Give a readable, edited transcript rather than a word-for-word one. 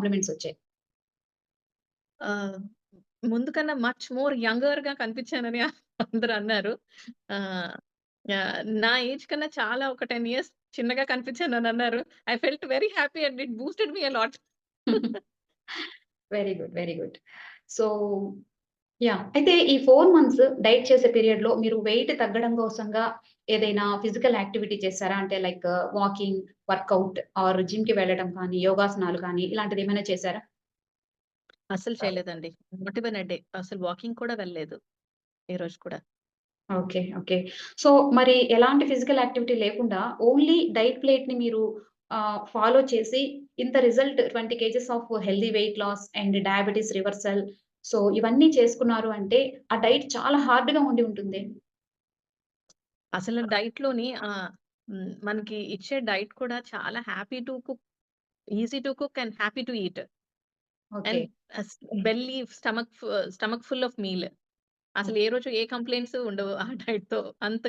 Compliments వచ్చాయి? ఆహ్, ముందు కన్నా మచ్ మోర్ యంగర్‌గా కనిపించానని అందరూ అన్నారు. ఆహ్, నా ఏజ్ కన్నా చాలా ఒక 10 ఇయర్స్ చిన్నగా కనిపించానని అన్నారు. I felt very happy and it boosted me a lot. Very good. Very good. So, yeah! అయితే ఈ 4 మంత్స్ డైట్ చేసే పీరియడ్‌లో మీరు వెయిట్ తగ్గడం కోసంగా ఏదైనా ఫిజికల్ యాక్టివిటీ చేసారా? అంటే లైక్ వాకింగ్, వర్కౌట్ ఆర్ జిమ్‌కి వెళ్ళడం కానీ, యోగాసనాలు కానీ ఇలాంటిదేమైనా చేసారా? అస్సలు చేయలేదండి. Not even a day. అసలు వాకింగ్ కూడా వెళ్ళలేదు ఏ రోజు కూడా. ఓకే. ఓకే. సో, మరి ఎలాంటి ఫిజికల్ యాక్టివిటీ లేకుండా ఓన్లీ డైట్ ప్లేట్‌ని మీరు ఫాలో చేసి ఇంత result 20 kgs of healthy weight loss and diabetes reversal so, ఇవన్నీ చేసుకున్నారు అంటే ఆ డైట్ చాలా హార్డ్‌గా ఉండి ఉంటుంది. అసలు డైట్‌లోని మనకి ఇచ్చే డైట్ కూడా చాలా happy to cook, easy to cook and happy to eat. Okay. And as belly stomach full of meal. అసలు ఏ ఓకే. రోజు ఏ కంప్లెయింట్స్ ఉండవు ఆ డైట్‌తో. అంత